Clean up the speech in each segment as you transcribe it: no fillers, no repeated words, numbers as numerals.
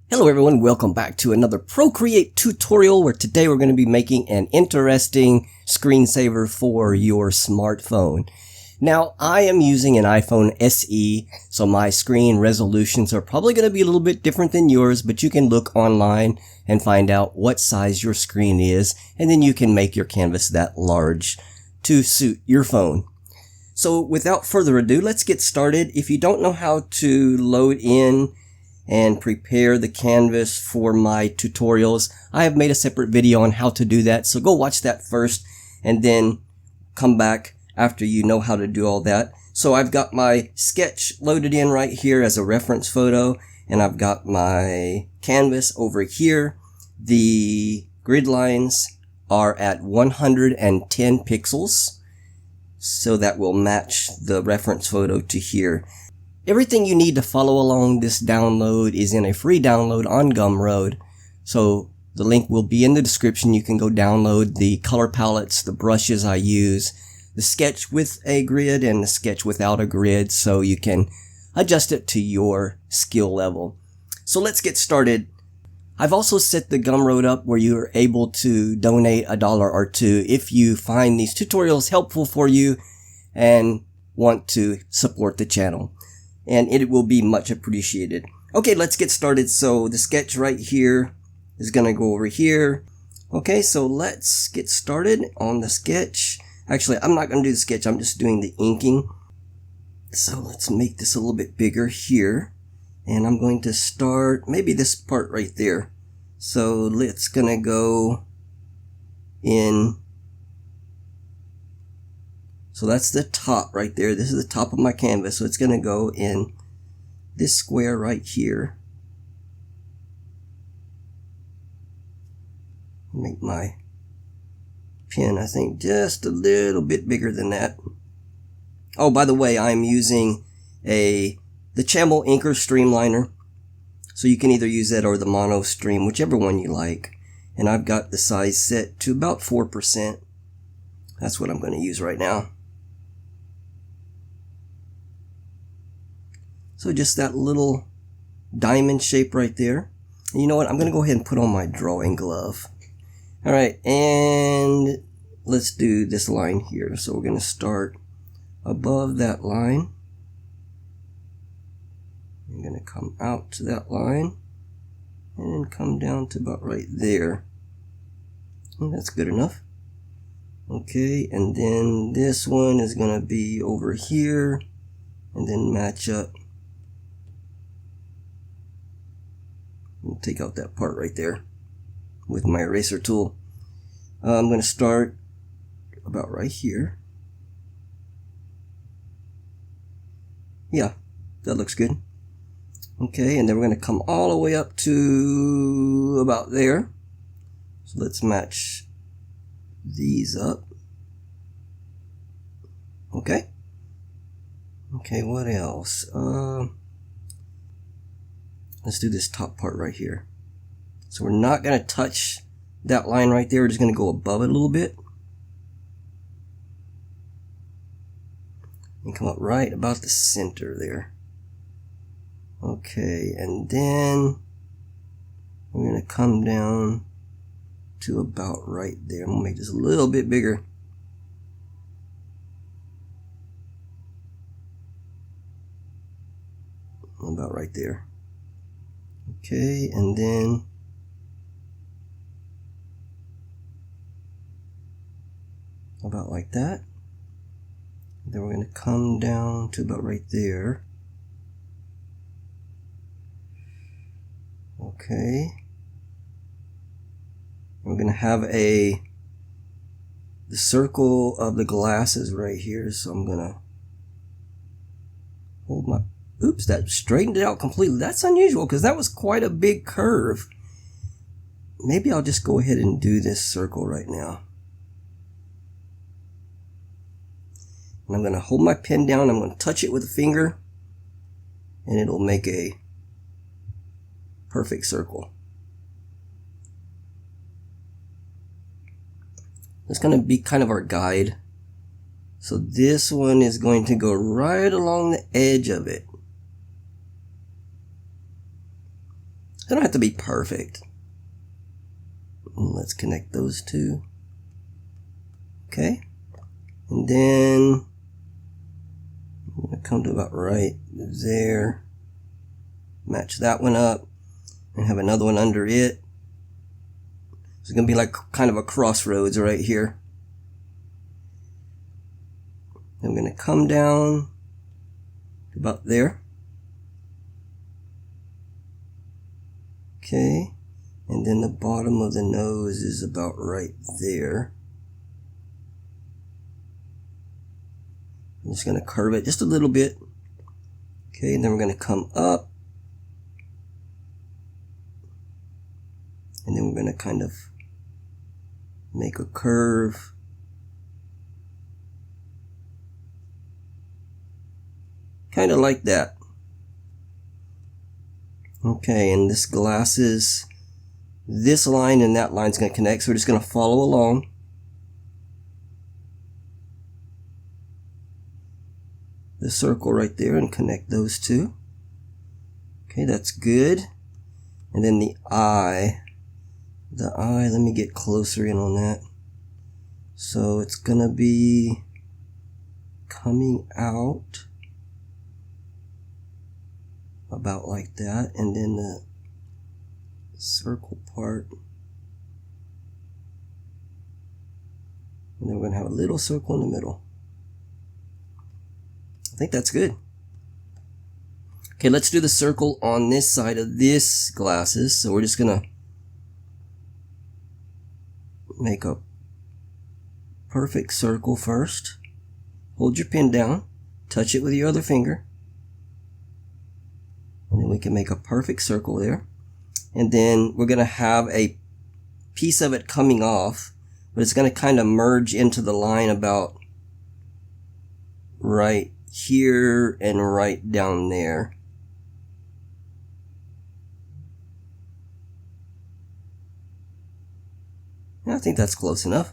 Hello everyone, welcome back to another Procreate tutorial where today we're going to be making an interesting screensaver for your smartphone. Now, I am using an iPhone SE, so my screen resolutions are probably going to be a little bit different than yours, but you can look online and find out what size your screen is, and then you can make your canvas that large to suit your phone. So without further ado, let's get started. If you don't know how to load in and prepare the canvas for my tutorials, I have made a separate video on how to do that, so go watch that first and then come back after you know how to do all that. So I've got my sketch loaded in right here as a reference photo, and I've got my canvas over here. The grid lines are at 110 pixels, so that will match the reference photo to here. Everything you need to follow along this download is in a free download on Gumroad. So the link will be in the description. You can go download the color palettes, the brushes I use, the sketch with a grid and the sketch without a grid, so you can adjust it to your skill level. So let's get started. I've also set the Gumroad up where you're able to donate $1 or $2 if you find these tutorials helpful for you and want to support the channel. And it will be much appreciated. Okay, let's get started. So the sketch right here is going to go over here. Okay, so let's get started on the sketch. Actually, I'm not going to do the sketch. I'm just doing the inking. So let's make this a little bit bigger here. And I'm going to start maybe this part right there. So let's going to go in. So that's the top right there. This is the top of my canvas. So it's going to go in this square right here. Make my pen, I think, just a little bit bigger than that. Oh, by the way, I'm using the Chamel Inker Streamliner. So you can either use that or the Mono Stream, whichever one you like. And I've got the size set to about 4%. That's what I'm going to use right now. So just that little diamond shape right there. And you know what? I'm going to go ahead and put on my drawing glove. Alright, and let's do this line here. So we're going to start above that line. I'm going to come out to that line and then come down to about right there. And that's good enough. Okay, and then this one is going to be over here and then match up. I'll take out that part right there with my eraser tool. I'm going to start about right here. Yeah, that looks good. Okay, and then we're going to come all the way up to about there. So let's match these up. Okay. Okay, what else? Let's do this top part right here. So we're not going to touch that line right there. We're just going to go above it a little bit. And come up right about the center there. Okay, and then we're going to come down to about right there. I'm going to make this a little bit bigger. About right there. Okay, and then about like that. Then we're going to come down to about right there. Okay. We're going to have the circle of the glasses right here. So I'm going to hold my, oops, that straightened it out completely. That's unusual because that was quite a big curve. Maybe I'll just go ahead and do this circle right now. And I'm going to hold my pen down. I'm going to touch it with a finger. And it'll make a perfect circle. It's going to be kind of our guide. So this one is going to go right along the edge of it. They don't have to be perfect. Let's connect those two. Okay. And then I'm going to come to about right there. Match that one up and have another one under it. It's going to be like kind of a crossroads right here. I'm going to come down to about there. Okay. And then the bottom of the nose is about right there. I'm just going to curve it just a little bit. Okay, and then we're going to come up. And then we're going to kind of make a curve. Kind of like that. Okay, and this glasses, this line and that line is going to connect, so we're just going to follow along. The circle right there and connect those two. Okay, that's good. And then the eye, let me get closer in on that. So it's going to be coming out about like that, and then the circle part, and then we're going to have a little circle in the middle. I think that's good. Okay, let's do the circle on this side of this glasses. So we're just going to make a perfect circle first. Hold your pen down, touch it with your other finger, and then we can make a perfect circle there. And then we're going to have a piece of it coming off, but it's going to kind of merge into the line about right here and right down there. I think that's close enough.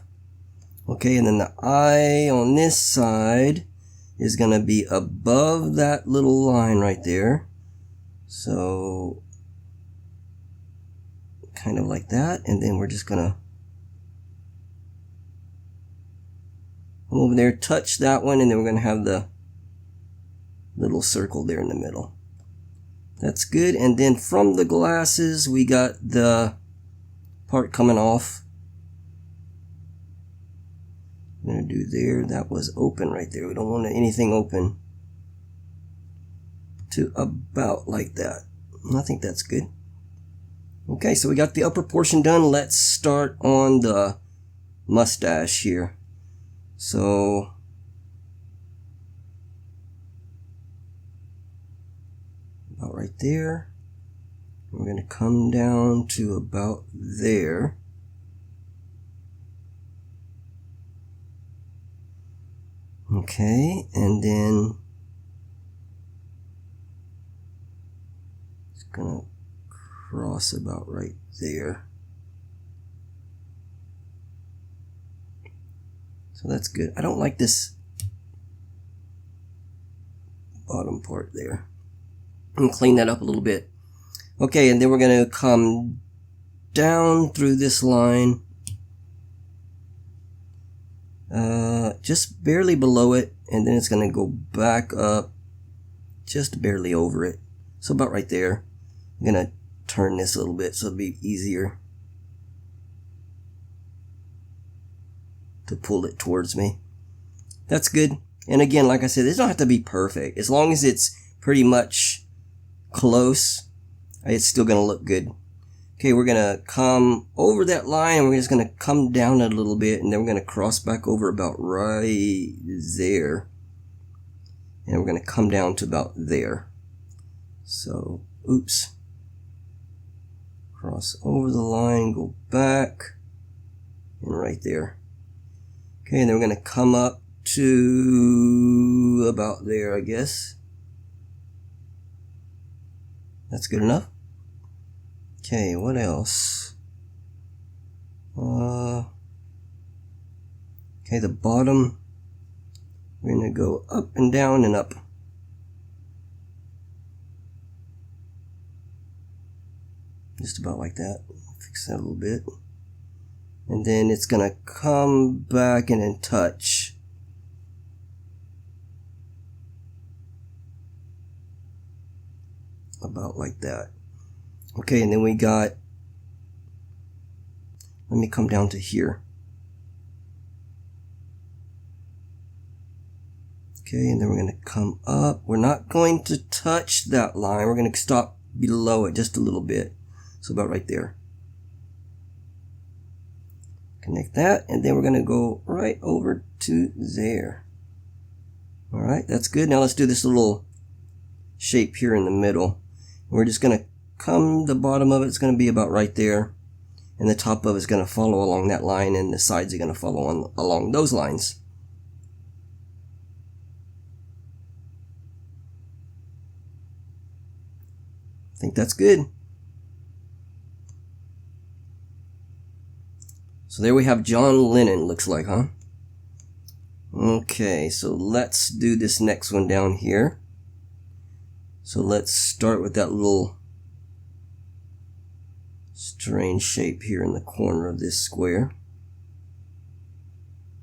Okay, and then the eye on this side is going to be above that little line right there. So kind of like that, and then we're just going to come over there, touch that one, and then we're going to have the little circle there in the middle. That's good. And then from the glasses, we got the part coming off. I'm going to do there. That was open right there. We don't want anything open. To about like that. I think that's good. Okay, so we got the upper portion done. Let's start on the mustache here. So about right there. We're going to come down to about there. Okay, and then it's going to cross about right there. So that's good. I don't like this bottom part there. And clean that up a little bit. Okay, and then we're going to come down through this line. Just barely below it, and then it's going to go back up just barely over it. So about right there. I'm going to turn this a little bit so it'll be easier to pull it towards me. That's good. And again, like I said, this don't have to be perfect. As long as it's pretty much close, it's still going to look good. Okay, we're going to come over that line, and we're just going to come down a little bit, and then we're going to cross back over about right there. And we're going to come down to about there. So, oops. Cross over the line, go back, and right there. Okay, and then we're going to come up to about there, I guess. That's good enough. Okay, what else? Okay, the bottom, we're going to go up and down and up. Just about like that. Fix that a little bit. And then it's gonna come back and then touch. About like that. Okay, and then we got, let me come down to here. Okay, and then we're going to come up. We're not going to touch that line. We're going to stop below it just a little bit. So about right there. Connect that, and then we're going to go right over to there. Alright, that's good. Now let's do this little shape here in the middle. We're just going to come, the bottom of it's going to be about right there. And the top of it's going to follow along that line, and the sides are going to follow along those lines. I think that's good. So there we have John Lennon, looks like, huh? Okay, so let's do this next one down here. So let's start with that little strange shape here in the corner of this square.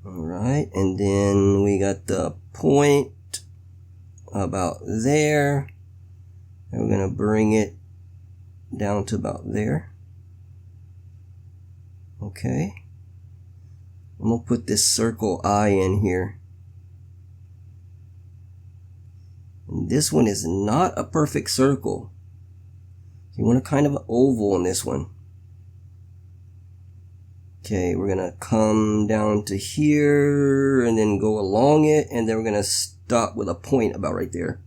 Alright, and then we got the point about there. And we're going to bring it down to about there. Okay. I'm going to put this circle eye in here. And this one is not a perfect circle. You want a kind of an oval on this one. Okay, we're going to come down to here and then go along it, and then we're going to stop with a point about right there.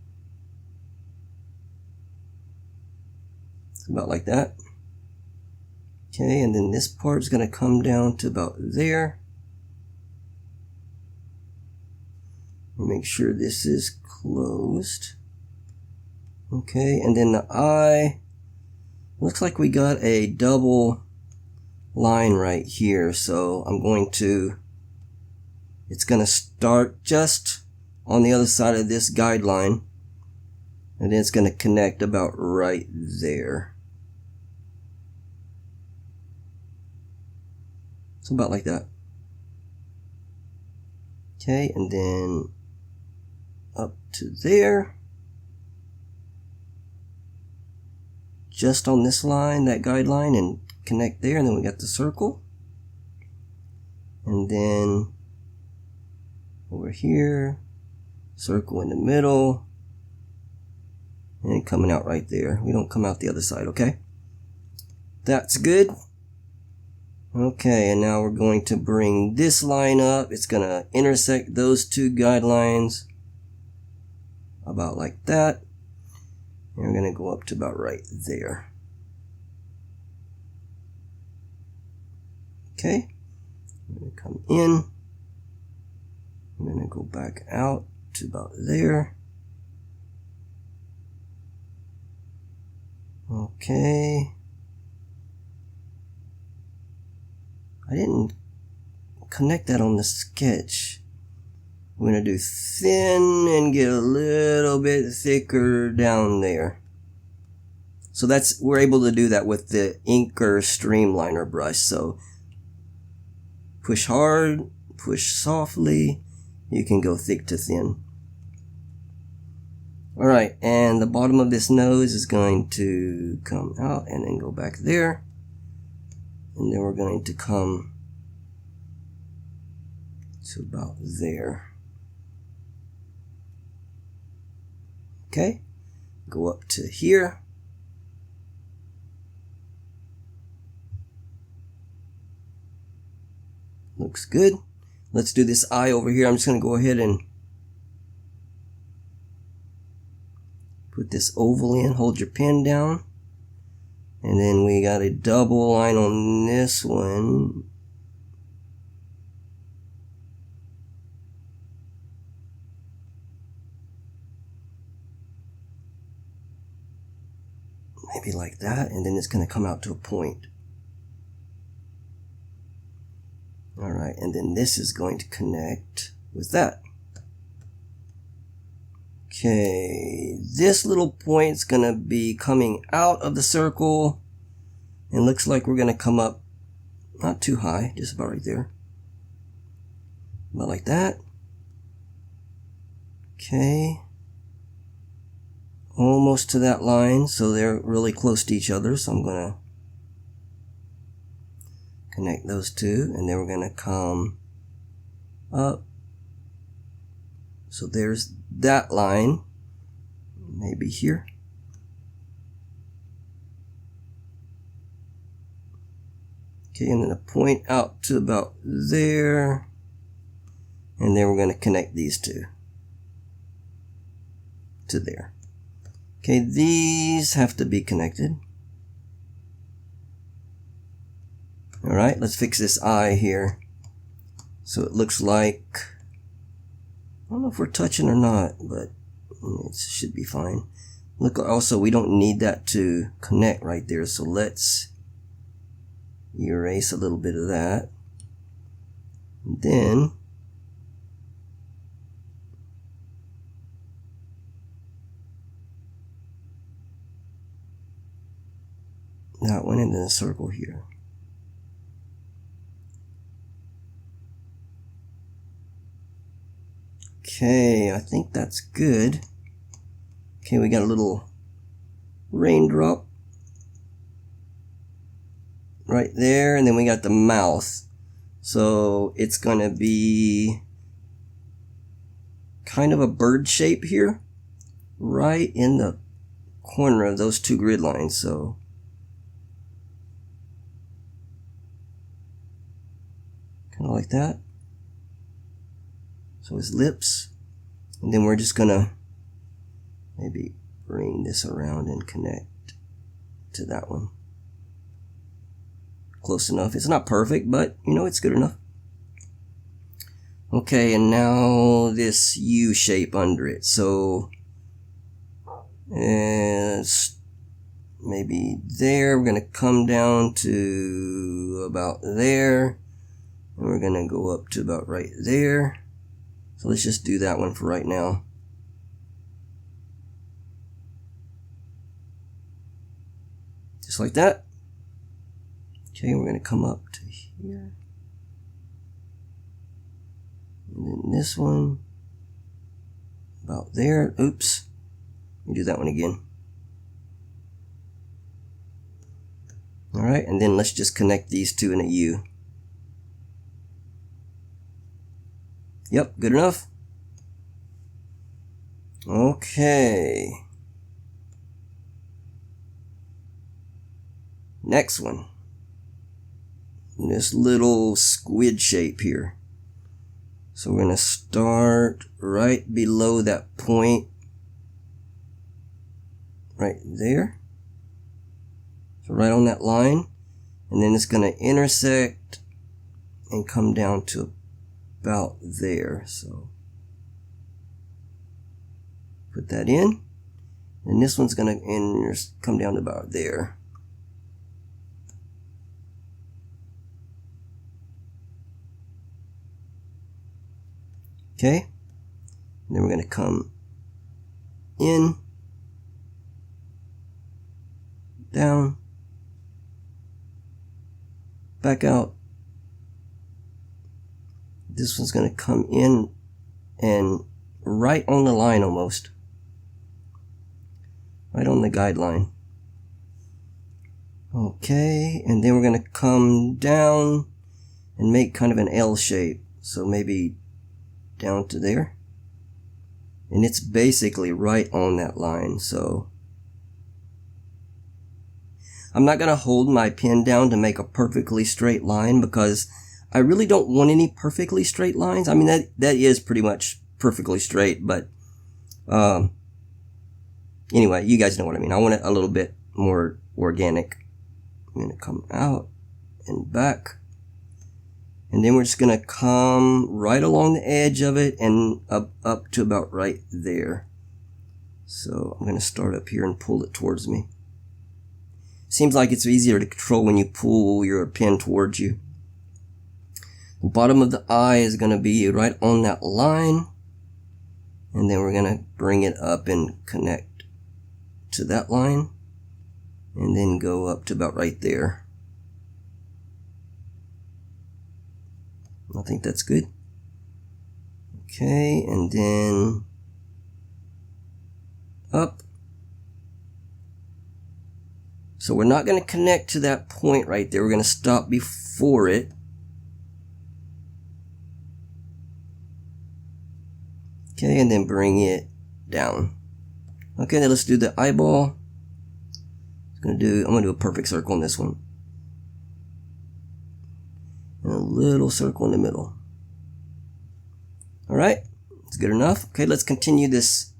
About like that. Okay, and then this part is going to come down to about there. Make sure this is closed. Okay, and then the eye. Looks like we got a double line right here, so I'm going to, it's going to start just on the other side of this guideline, and then it's going to connect about right there. So about like that. Okay, and then up to there. Just on this line, that guideline, and connect there, and then we got the circle. And then over here, circle in the middle, and coming out right there. We don't come out the other side, okay? That's good. Okay, and now we're going to bring this line up. It's going to intersect those two guidelines about like that. And we're going to go up to about right there. Okay, I'm going to come in. I'm going to go back out to about there. Okay. I didn't connect that on the sketch. I'm going to do thin and get a little bit thicker down there. So that's, we're able to do that with the Inker Streamliner brush. So push hard, push softly, you can go thick to thin. Alright, and the bottom of this nose is going to come out and then go back there. And then we're going to come to about there. Okay, go up to here. Looks good. Let's do this eye over here. I'm just going to go ahead and put this oval in. Hold your pen down. And then we got a double line on this one. Maybe like that, and then it's going to come out to a point. Alright, and then this is going to connect with that. Okay, this little point's going to be coming out of the circle, And looks like we're going to come up not too high, just about right there. About like that. Okay. Almost to that line, so they're really close to each other, so I'm going to connect those two, and then we're going to come up. So there's that line, maybe here. Okay, and then a point out to about there, and then we're going to connect these two to there. Okay, these have to be connected. Alright, let's fix this eye here. So it looks like, I don't know if we're touching or not, but it should be fine. Look, also we don't need that to connect right there, so let's erase a little bit of that. And then that one, and then a circle here. Okay, I think that's good. Okay, we got a little raindrop right there, and then we got the mouth. So it's gonna be kind of a bird shape here, right in the corner of those two grid lines. So kind of like that. So his lips, and then we're just gonna maybe bring this around and connect to that one. Close enough. It's not perfect, but you know, it's good enough. Okay, and now this U shape under it. So it's maybe there. We're gonna come down to about there, and we're gonna go up to about right there. So let's just do that one for right now. Just like that. Okay, we're going to come up to here. And then this one. About there. Oops. Let me do that one again. Alright, and then let's just connect these two in a U. Yep, good enough. Okay. Next one. This little squid shape here. So we're going to start right below that point. Right there. So right on that line. And then it's going to intersect and come down to about there. So put that in, and this one's gonna come down to about there. Okay, and then we're gonna come in, down, back out. This one's going to come in and right on the line almost. Right on the guideline. Okay, and then we're going to come down and make kind of an L shape. So maybe down to there. And it's basically right on that line. So I'm not going to hold my pen down to make a perfectly straight line, because I really don't want any perfectly straight lines. I mean, that is pretty much perfectly straight, but anyway, you guys know what I mean. I want it a little bit more organic. I'm going to come out and back, and then we're just going to come right along the edge of it and up to about right there. So I'm going to start up here and pull it towards me. Seems like it's easier to control when you pull your pen towards you. The bottom of the eye is going to be right on that line, and then we're going to bring it up and connect to that line, and then go up to about right there. I think that's good. Okay, and then up. So we're not going to connect to that point right there. We're going to stop before it. Okay, and then bring it down. Okay, then let's do the eyeball. I'm gonna do a perfect circle on this one. And a little circle in the middle. Alright, that's good enough. Okay, let's continue this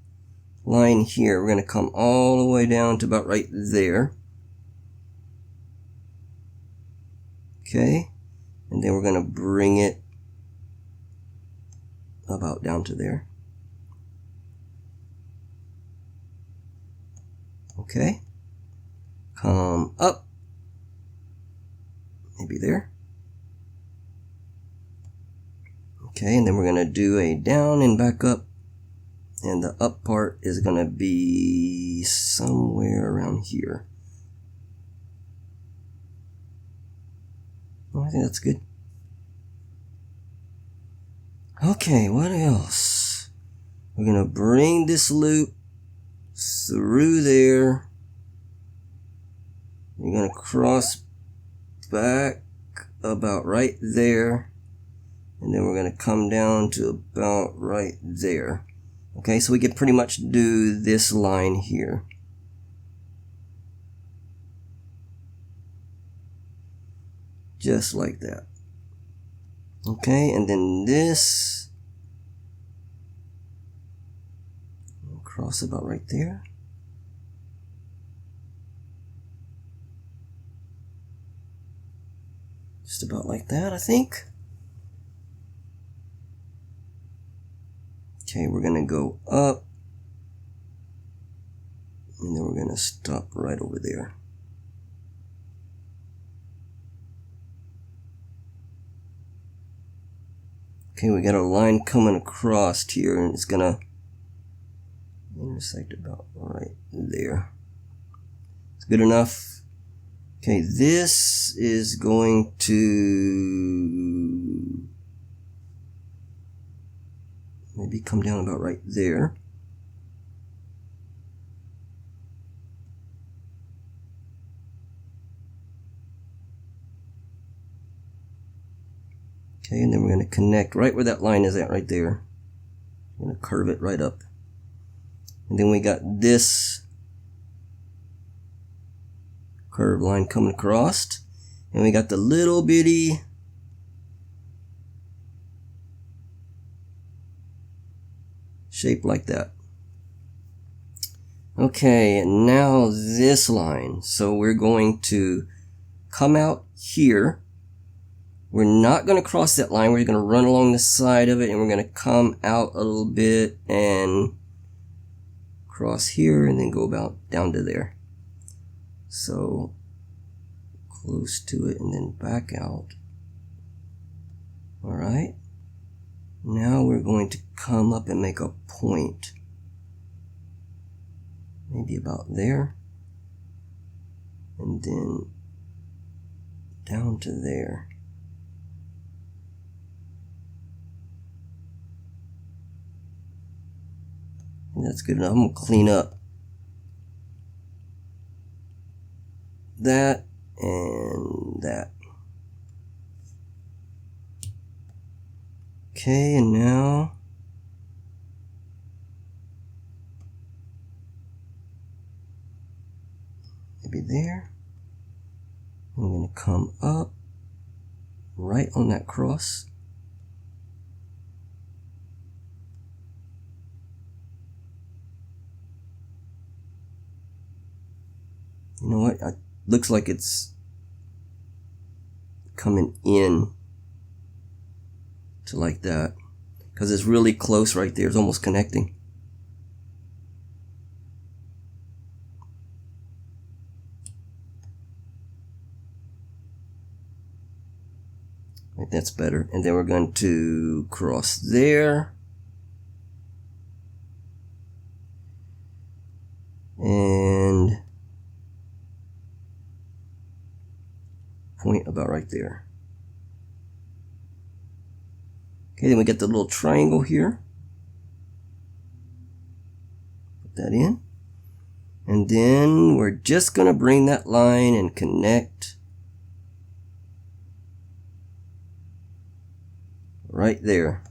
line here. We're gonna come all the way down to about right there. Okay, and then we're gonna bring it about down to there. Okay, come up, maybe there. Okay, and then we're gonna do a down and back up, and the up part is gonna be somewhere around here. Oh, I think that's good. Okay, what else? We're gonna bring this loop through there. You're gonna cross back about right there, and then we're gonna come down to about right there. Okay, so we can pretty much do this line here. Just like that. Okay, and then this, cross about right there. Just about like that, I think. Okay, we're gonna go up, and then we're gonna stop right over there. Okay, we got a line coming across here, and it's gonna intersect about right there. It's good enough. Okay, this is going to maybe come down about right there. Okay, and then we're going to connect right where that line is at right there. I'm going to curve it right up. And then we got this curved line coming across. And we got the little bitty shape like that. Okay, and now this line. So we're going to come out here. We're not going to cross that line. We're going to run along the side of it, and we're going to come out a little bit and cross here and then go about down to there. So close to it and then back out. Alright. Now we're going to come up and make a point. Maybe about there. And then down to there. And that's good enough. I'm going to clean up that and that. Okay, and now maybe there. I'm going to come up right on that cross. You know what? It looks like it's coming in to like that, because it's really close right there. It's almost connecting. I think that's better. And then we're going to cross there. And point about right there. Okay, then we get the little triangle here. Put that in. And then we're just going to bring that line and connect right there.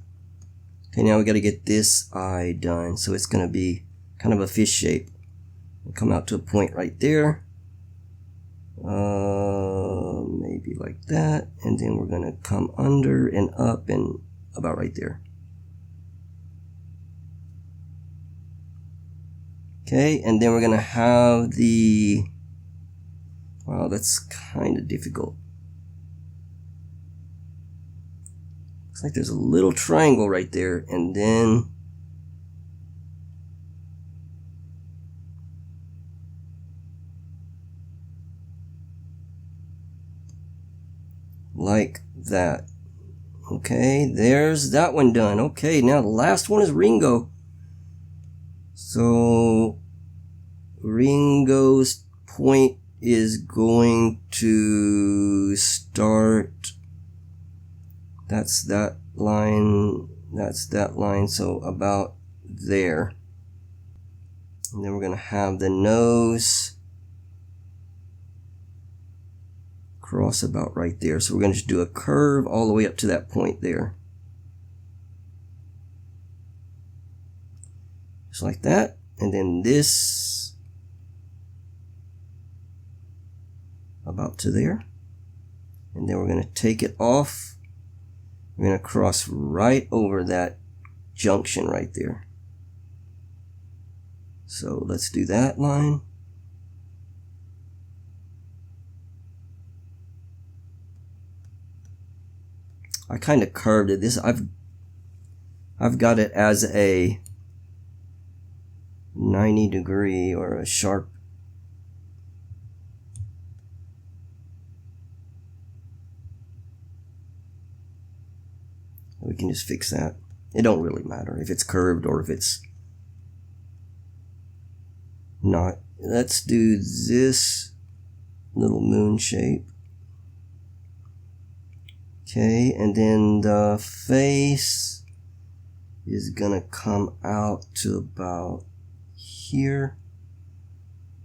Okay, now we got to get this eye done. So it's going to be kind of a fish shape. We'll come out to a point right there. Maybe like that. And then we're going to come under and up and about right there. Okay, and then we're going to have the, wow, that's kind of difficult. Looks like there's a little triangle right there, and then like that. Okay, there's that one done. Okay, now the last one is Ringo. So Ringo's point is going to start, that's that line, so about there. And then we're going to have the nose cross about right there. So we're going to just do a curve all the way up to that point there. Just like that. And then this about to there. And then we're going to take it off. We're going to cross right over that junction right there. So let's do that line. I kind of curved it. This I've got it as a 90 degree or a sharp. We can just fix that. It don't really matter if it's curved or if it's not. Let's do this little moon shape. Okay, and then the face is gonna come out to about here,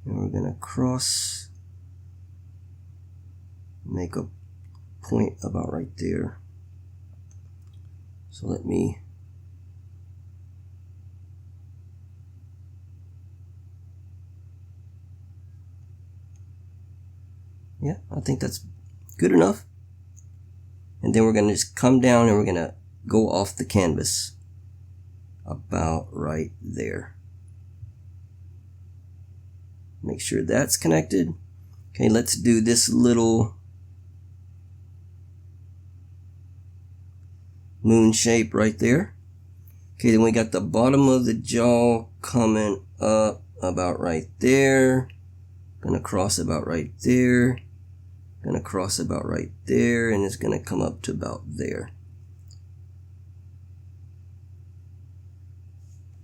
and we're gonna cross, make a point about right there. So let me yeah, I think that's good enough. And then we're going to just come down and we're going to go off the canvas about right there. Make sure that's connected. Okay, let's do this little moon shape right there. Okay, then we got the bottom of the jaw coming up about right there. Gonna cross about right there. Gonna cross about right there, and it's gonna come up to about there.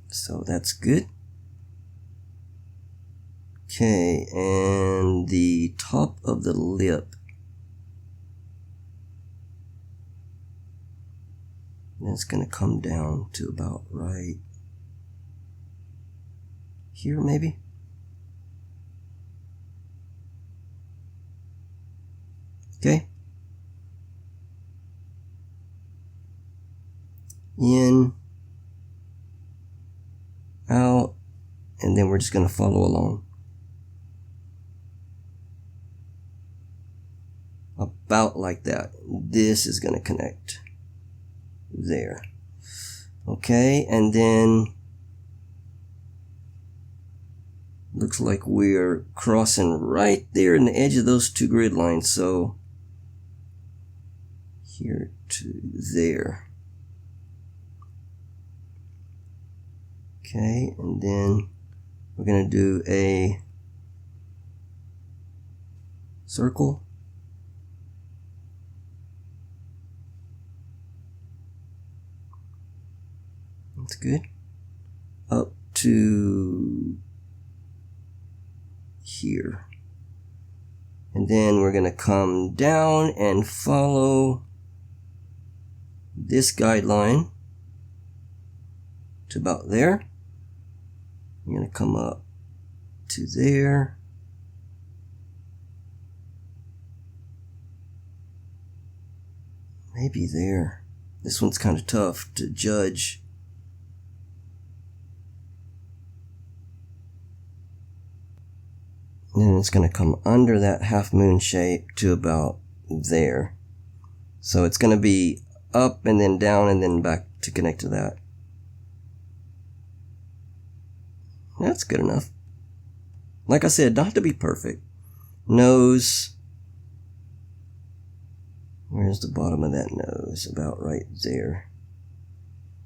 So that's good. Okay, and the top of the lip, and it's gonna come down to about right here maybe. Okay. In, out, and then we're just going to follow along. About like that. This is going to connect there. Okay, and then looks like we're crossing right there in the edge of those two grid lines. So here to there. Okay, and then we're going to do a circle. That's good. Up to here. And then we're going to come down and follow this guideline to about there. I'm going to come up to there. Maybe there. This one's kind of tough to judge. And then it's going to come under that half moon shape to about there. So it's going to be up and then down and then back to connect to that. That's good enough. Like I said, not to be perfect. Nose. Where's the bottom of that nose? About right there.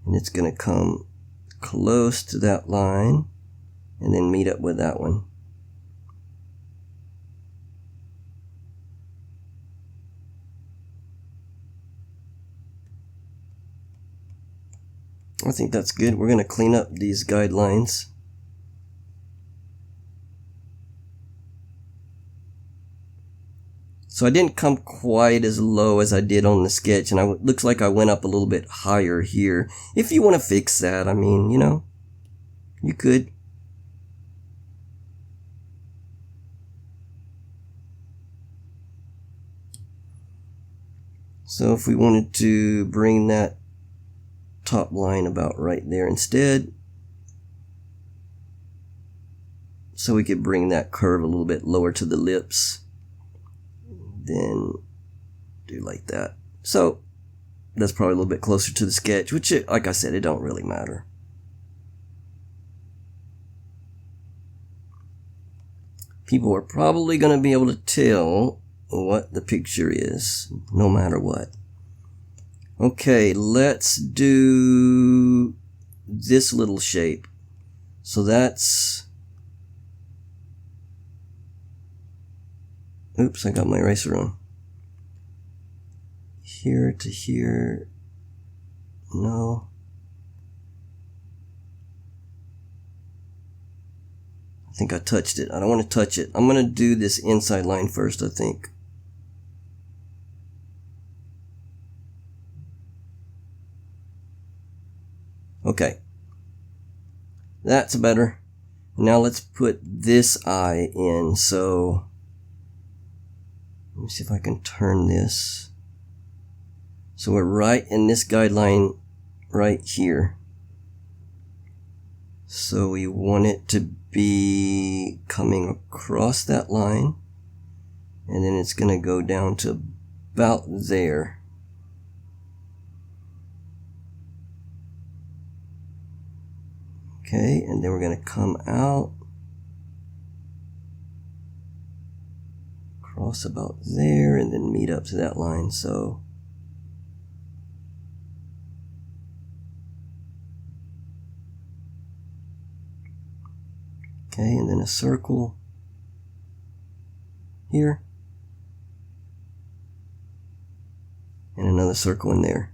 And it's going to come close to that line and then meet up with that one. I think that's good. We're going to clean up these guidelines. So I didn't come quite as low as I did on the sketch, and it looks like I went up a little bit higher here. If you want to fix that, I mean, you know, you could. So if we wanted to bring that top line about right there instead, so we could bring that curve a little bit lower to the lips, then do like that. So that's probably a little bit closer to the sketch, which, like I said, it don't really matter. People are probably going to be able to tell what the picture is, no matter what. Okay, let's do this little shape. So that's... Oops, I got my eraser on. Here to here. No. I think I touched it. I don't want to touch it. I'm going to do this inside line first, I think. Okay. That's better. Now let's put this eye in. So let me see if I can turn this. So we're right in this guideline right here. So we want it to be coming across that line. And then it's going to go down to about there. Okay, and then we're going to come out. Cross about there and then meet up to that line. So okay, and then a circle here and another circle in there.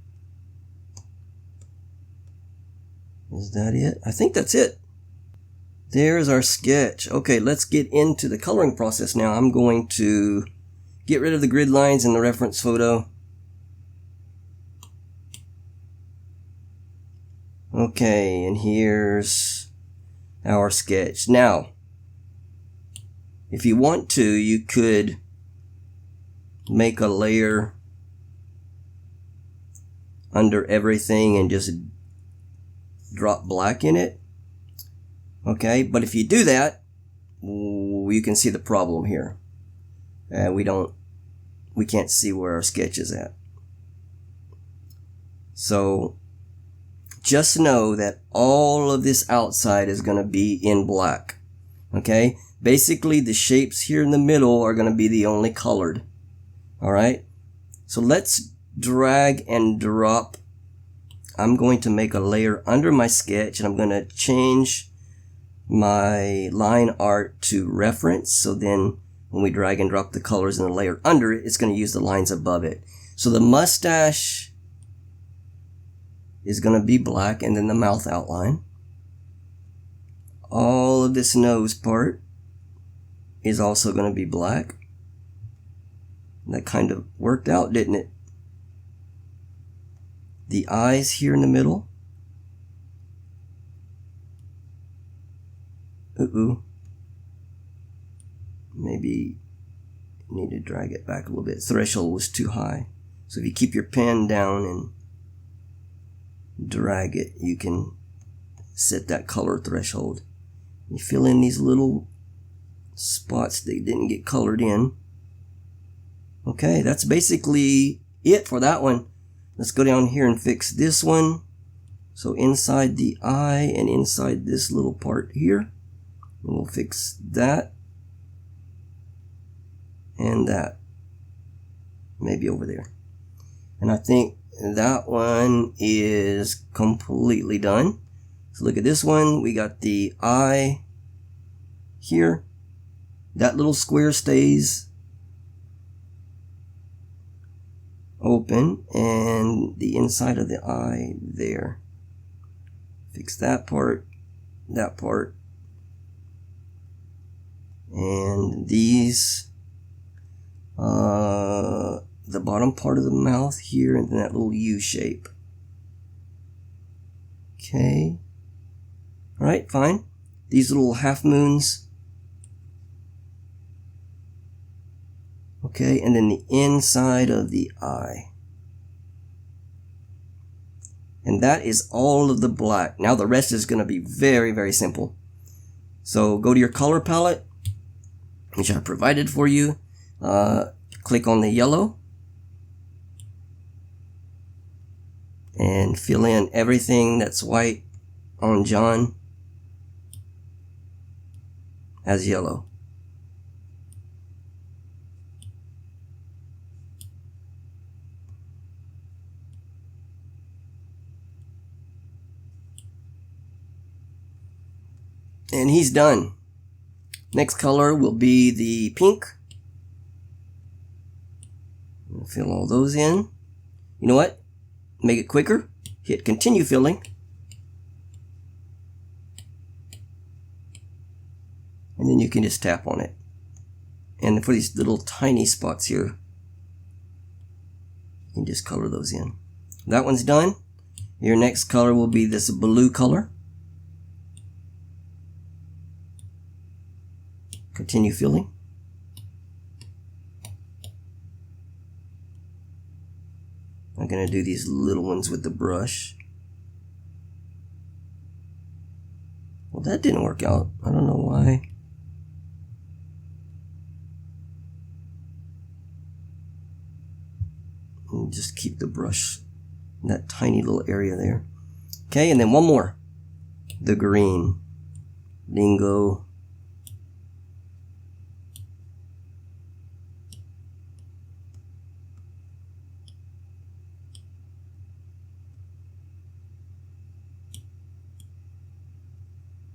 Is that it? I think that's it. There's our sketch. Okay, let's get into the coloring process now. I'm going to get rid of the grid lines in the reference photo. Okay, and here's our sketch. Now, if you want to, you could make a layer under everything and just drop black in it. Okay, but if you do that, you can see the problem here. We can't see where our sketch is at. So just know that all of this outside is going to be in black. Okay, basically the shapes here in the middle are going to be the only colored. All right, so let's drag and drop. I'm going to make a layer under my sketch, and I'm going to change my line art to reference. So then when we drag and drop the colors in the layer under it, it's going to use the lines above it. So the mustache is going to be black, and then the mouth outline. All of this nose part is also going to be black. That kind of worked out, didn't it? the eyes here in the middle. Maybe need to drag it back a little bit. Threshold was too high. So if you keep your pen down and drag it, you can set that color threshold. You fill in these little spots that didn't get colored in. Okay, that's basically it for that one. Let's go down here and fix this one. So inside the eye and inside this little part here, we'll fix that and that, maybe over there. And I think that one is completely done. So look at this one. We got the eye here. That little square stays open, and the inside of the eye there. Fix that part, and these, the bottom part of the mouth here, and then that little U shape. Okay. Alright, fine. These little half moons. Okay, and then the inside of the eye. And that is all of the black. Now the rest is going to be very, very simple. So go to your color palette, which I provided for you. Click on the yellow. And fill in everything that's white on John as yellow. And he's done. Next color will be the pink. Fill all those in. You know what? Make it quicker. Hit continue filling. And then you can just tap on it. And for these little tiny spots here, you can just color those in. That one's done. Your next color will be this blue color. Continue filling. I'm going to do these little ones with the brush. Well, that didn't work out. I don't know why. And just keep the brush in that tiny little area there. Okay, and then one more. The green. Bingo.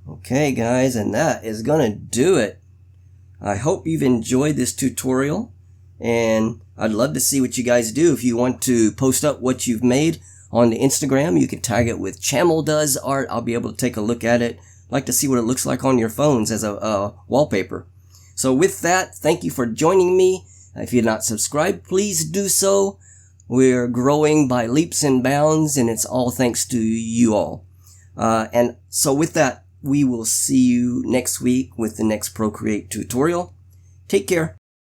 Okay guys, and that is gonna do it. I hope you've enjoyed this tutorial, and I'd love to see what you guys do. If you want to post up what you've made on the Instagram, you can tag it with Chamel Does Art. I'll be able to take a look at it. I'd like to see what it looks like on your phones as a wallpaper. So with that, thank you for joining me. If you're not subscribed, please do so. We're growing by leaps and bounds, and it's all thanks to you all. And so with that, we will see you next week with the next Procreate tutorial. Take care.